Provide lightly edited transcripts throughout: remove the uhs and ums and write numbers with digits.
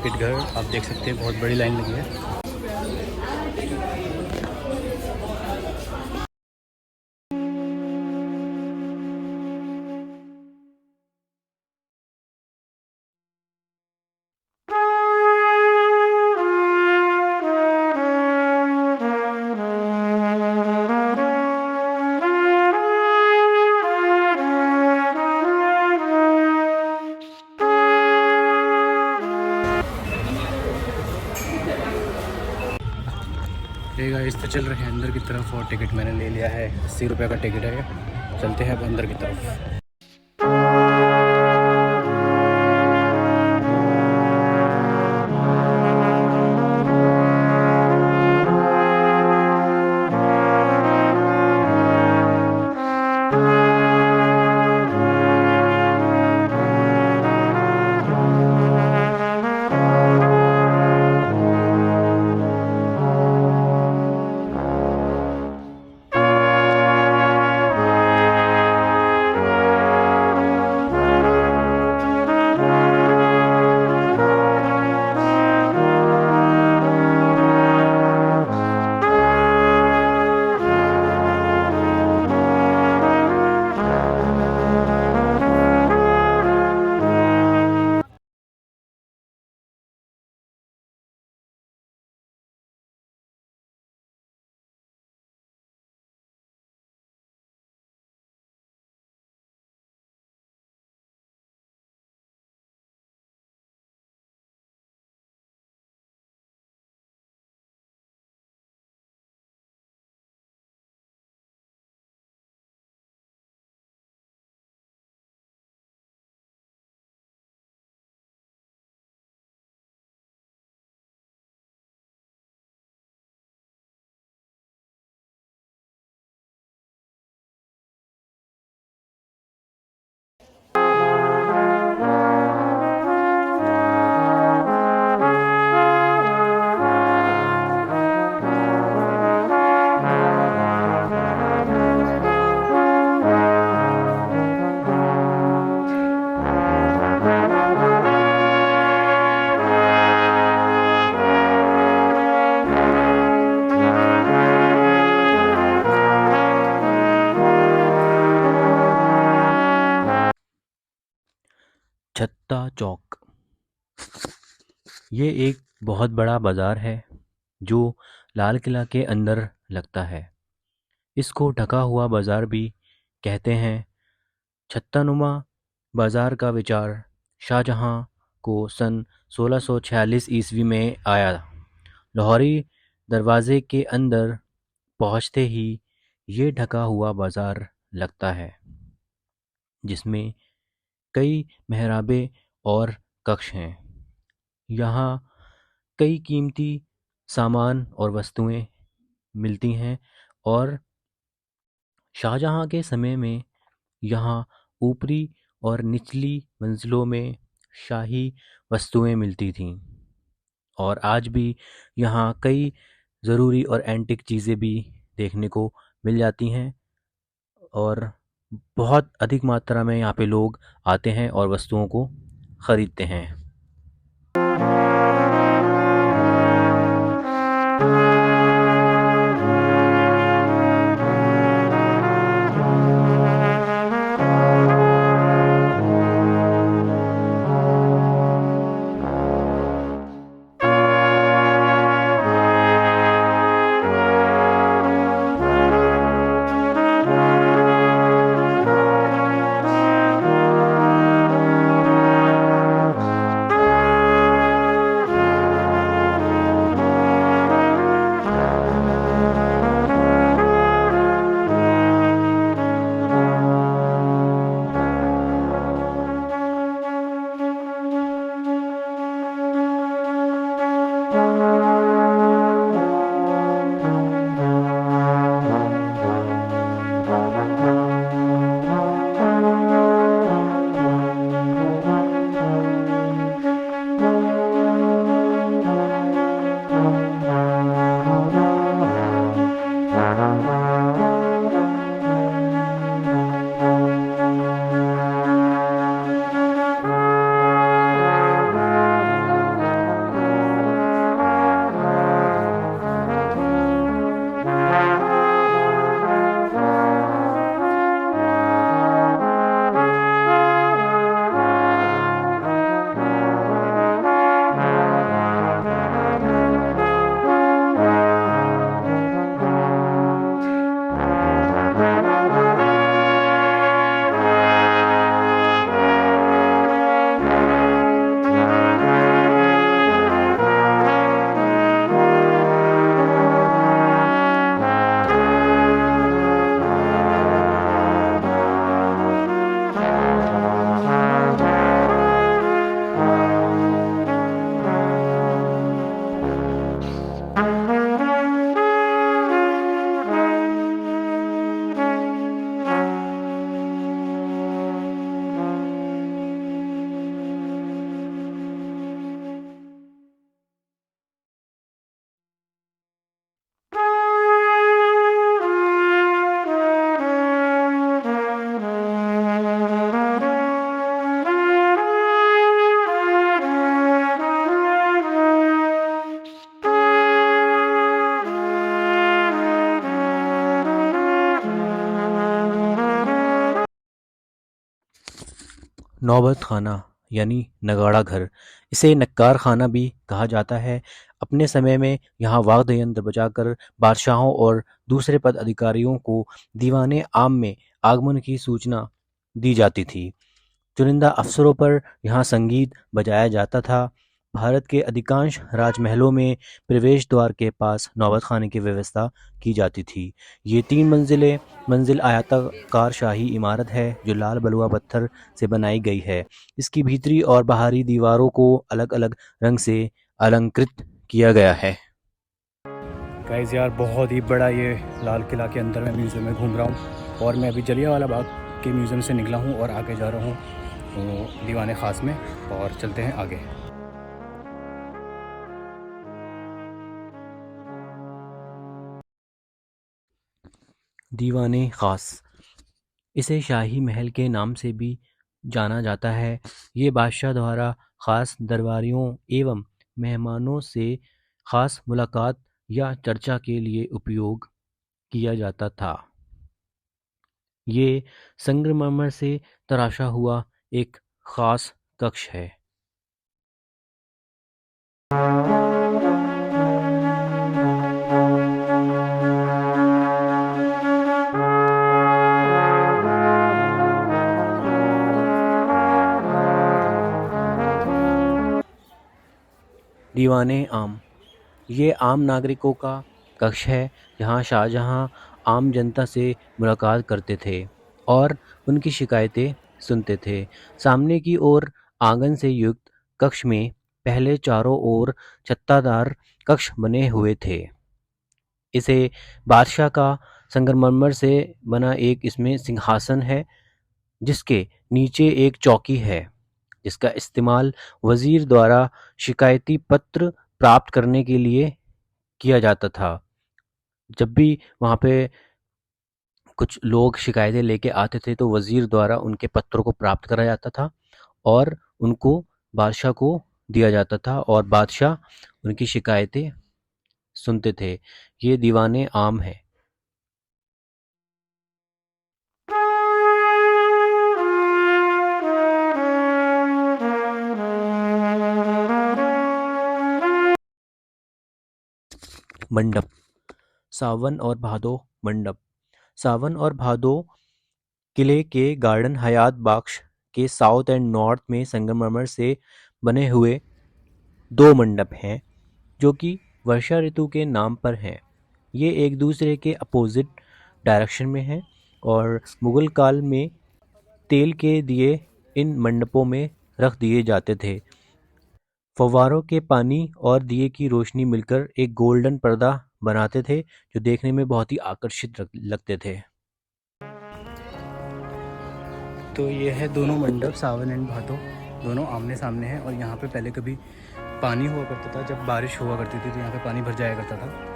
Ticket घर आप देख सकते हैं, बहुत बड़ी लाइन लगी है। ये गाइस तो चल रहे हैं अंदर की तरफ और टिकट मैंने ले लिया है, 80 रुपये का टिकट है। चलते हैं अब अंदर की तरफ। छत्ता चौक, ये एक बहुत बड़ा बाज़ार है जो लाल किला के अंदर लगता है। इसको ढका हुआ बाज़ार भी कहते हैं। छत्तानुमा बाज़ार का विचार शाहजहाँ को सन 1646 ईस्वी में आया। लाहौरी दरवाज़े के अंदर पहुँचते ही ये ढका हुआ बाज़ार लगता है, जिसमें कई मेहराबें और कक्ष हैं। यहाँ कई कीमती सामान और वस्तुएं मिलती हैं और शाहजहाँ के समय में यहाँ ऊपरी और निचली मंजिलों में शाही वस्तुएं मिलती थीं और आज भी यहाँ कई ज़रूरी और एंटिक चीज़ें भी देखने को मिल जाती हैं और बहुत अधिक मात्रा में यहाँ पे लोग आते हैं और वस्तुओं को ख़रीदते हैं। नौबत खाना यानी नगाड़ा घर, इसे नक्कार खाना भी कहा जाता है। अपने समय में यहाँ वाद्य यंत्र बजाकर बादशाहों और दूसरे पद अधिकारियों को दीवाने आम में आगमन की सूचना दी जाती थी। चुनिंदा अवसरों पर यहाँ संगीत बजाया जाता था। भारत के अधिकांश राजमहलों में प्रवेश द्वार के पास नौबत खाने की व्यवस्था की जाती थी। ये 3 मंजिल आयताकार शाही इमारत है जो लाल बलुआ पत्थर से बनाई गई है। इसकी भीतरी और बाहरी दीवारों को अलग अलग रंग से अलंकृत किया गया है। गाइस यार बहुत ही बड़ा ये लाल किला के अंदर मैं म्यूज़ियम में घूम रहा हूँ और मैं अभी जलियांवाला बाग के म्यूज़ियम से निकला हूँ और आगे जा रहा हूँ तो दीवाने ख़ास में, और चलते हैं आगे। दीवाने ख़ास, इसे शाही महल के नाम से भी जाना जाता है। ये बादशाह द्वारा ख़ास दरबारियों एवं मेहमानों से ख़ास मुलाकात या चर्चा के लिए उपयोग किया जाता था। ये संगमरमर से तराशा हुआ एक ख़ास कक्ष है। दीवाने आम, ये आम नागरिकों का कक्ष है जहाँ शाहजहाँ आम जनता से मुलाकात करते थे और उनकी शिकायतें सुनते थे। सामने की ओर आंगन से युक्त कक्ष में पहले चारों ओर छत्तादार कक्ष बने हुए थे। इसे बादशाह का संगमरमर से बना एक इसमें सिंहासन है जिसके नीचे एक चौकी है जिसका इस्तेमाल वजीर द्वारा शिकायती पत्र प्राप्त करने के लिए किया जाता था। जब भी वहाँ पे कुछ लोग शिकायतें लेके आते थे तो वजीर द्वारा उनके पत्रों को प्राप्त करा जाता था और उनको बादशाह को दिया जाता था और बादशाह उनकी शिकायतें सुनते थे। ये दीवाने आम है। मंडप, सावन और भादो मंडप, सावन और भादो किले के गार्डन हयात बख्श के साउथ एंड नॉर्थ में संगमरमर से बने हुए 2 मंडप हैं जो कि वर्षा ऋतु के नाम पर हैं। ये एक दूसरे के अपोजिट डायरेक्शन में हैं और मुगल काल में तेल के दिए इन मंडपों में रख दिए जाते थे। फव्वारों के पानी और दिए की रोशनी मिलकर एक गोल्डन पर्दा बनाते थे जो देखने में बहुत ही आकर्षित लगते थे। तो ये है दोनों मंडप, सावन एंड भादो, दोनों आमने सामने हैं। और यहाँ पे पहले कभी पानी हुआ करता था, जब बारिश हुआ करती थी तो यहाँ पे पानी भर जाया करता था।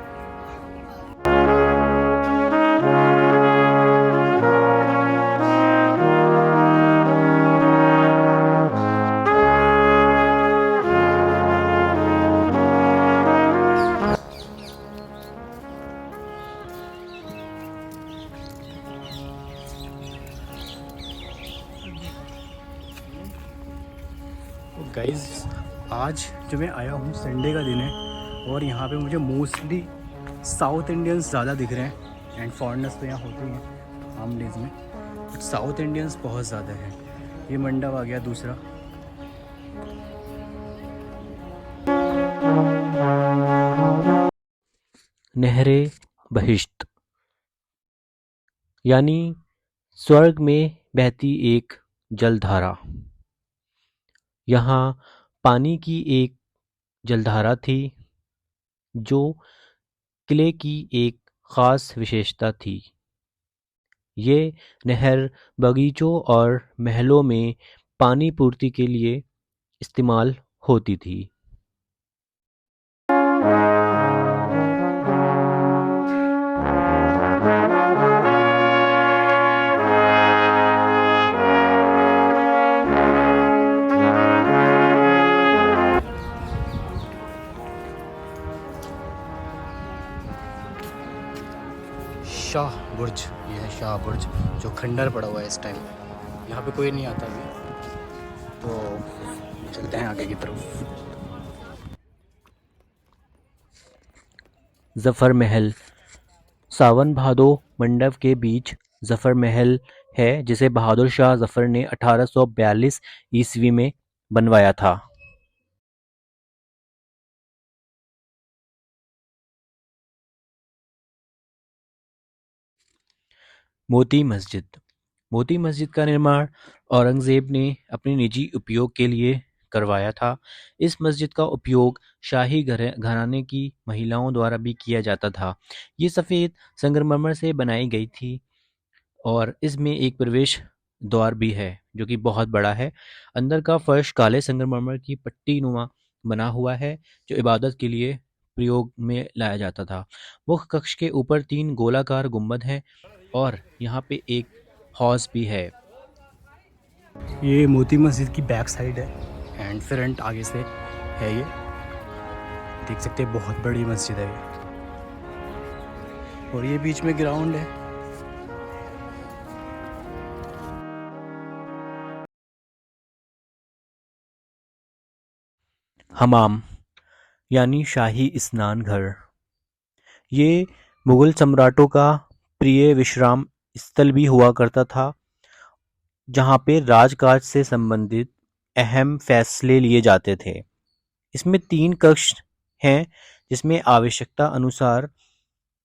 गाइस आज जो मैं आया हूँ संडे का दिन है और यहाँ पे मुझे मोस्टली साउथ इंडियंस ज़्यादा दिख रहे हैं एंड फॉरेनर्स तो यहाँ होते ही हैं आम डेज में, बट साउथ इंडियंस बहुत ज़्यादा हैं। ये मंडप आ गया दूसरा। नहरे बहिश्त यानी स्वर्ग में बहती एक जलधारा। यहाँ पानी की एक जलधारा थी जो किले की एक ख़ास विशेषता थी। ये नहर बगीचों और महलों में पानी पूर्ति के लिए इस्तेमाल होती थी। शाह बुर्ज, ये है शाह बुर्ज जो खंडर पड़ा हुआ है इस टाइम। यहाँ पे कोई नहीं आता अभी। तो चलते हैं आगे की तरफ। जफ़र महल। सावन भादो मंडप के बीच जफ़र महल है जिसे बहादुर शाह जफ़र ने 1842 ईस्वी में बनवाया था। मोती मस्जिद। मोती मस्जिद का निर्माण औरंगज़ेब ने अपने निजी उपयोग के लिए करवाया था। इस मस्जिद का उपयोग शाही घराने की महिलाओं द्वारा भी किया जाता था। ये सफ़ेद संगमरमर से बनाई गई थी और इसमें एक प्रवेश द्वार भी है जो कि बहुत बड़ा है। अंदर का फर्श काले संगमरमर की पट्टी नुमा बना हुआ है जो इबादत के लिए प्रयोग में लाया जाता था। मुख्य कक्ष के ऊपर 3 गोलाकार गुंबद हैं और यहाँ पे एक हौज भी है। ये मोती मस्जिद की बैक साइड है एंड फ्रंट आगे से है ये, देख सकते हैं बहुत बड़ी मस्जिद है ये। और ये बीच में ग्राउंड है। हमाम यानी शाही स्नान घर। ये मुगल सम्राटों का प्रिय विश्राम स्थल भी हुआ करता था जहाँ पे राजकाज से संबंधित अहम फैसले लिए जाते थे। इसमें 3 कक्ष हैं जिसमें आवश्यकता अनुसार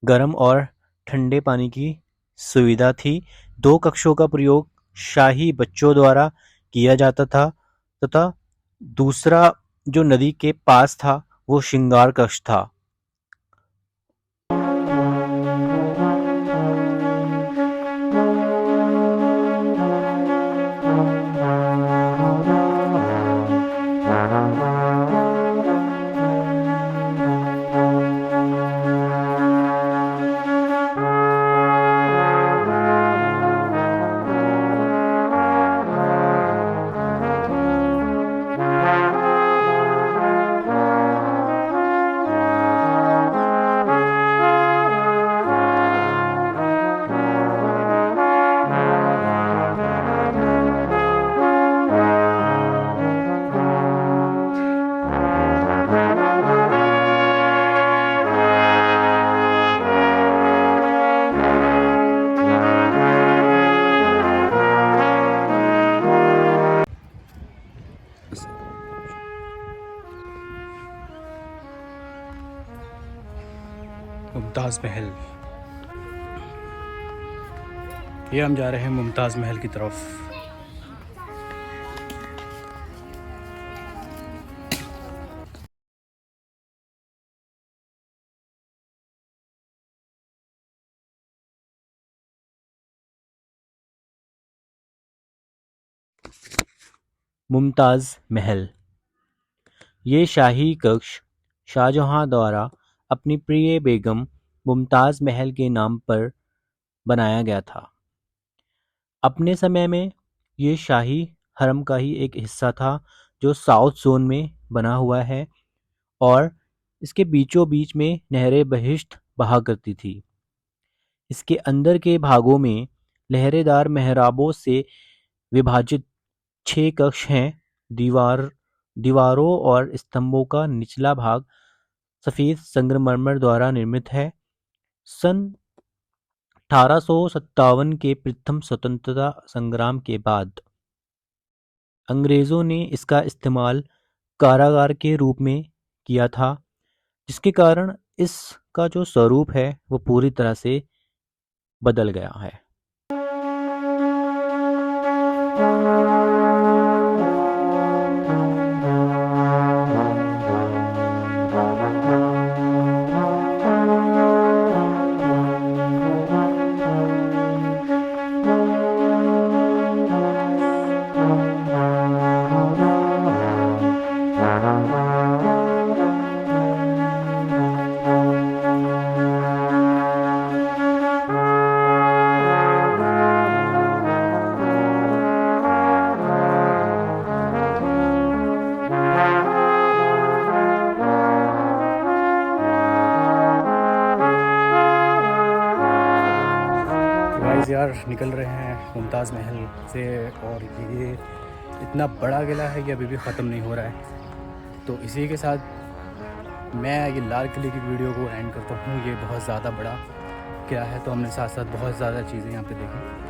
गर्म और ठंडे पानी की सुविधा थी। 2 कक्षों का प्रयोग शाही बच्चों द्वारा किया जाता था तथा दूसरा जो नदी के पास था वो श्रृंगार कक्ष था। मुमताज़ महल। ये हम जा रहे हैं मुमताज़ महल की तरफ। मुमताज़ महल। ये शाही कक्ष शाहजहां द्वारा अपनी प्रिय बेगम मुमताज़ महल के नाम पर बनाया गया था। अपने समय में ये शाही हरम का ही एक हिस्सा था जो साउथ जोन में बना हुआ है और इसके बीचों बीच में नहरें बहिश्त बहा करती थी। इसके अंदर के भागों में लहरेदार मेहराबों से विभाजित 6 कक्ष हैं। दीवारों और स्तंभों का निचला भाग सफ़ेद संगमरमर द्वारा निर्मित है। सन 1857 के प्रथम स्वतंत्रता संग्राम के बाद अंग्रेज़ों ने इसका इस्तेमाल कारागार के रूप में किया था जिसके कारण इसका जो स्वरूप है वो पूरी तरह से बदल गया है। गाइस यार निकल रहे हैं मुमताज़ महल से और ये इतना बड़ा किला है कि अभी भी ख़त्म नहीं हो रहा है। तो इसी के साथ मैं ये लाल किले की वीडियो को एंड करता हूँ। ये बहुत ज़्यादा बड़ा किला है, तो हमने साथ साथ बहुत ज़्यादा चीज़ें यहाँ पे देखी।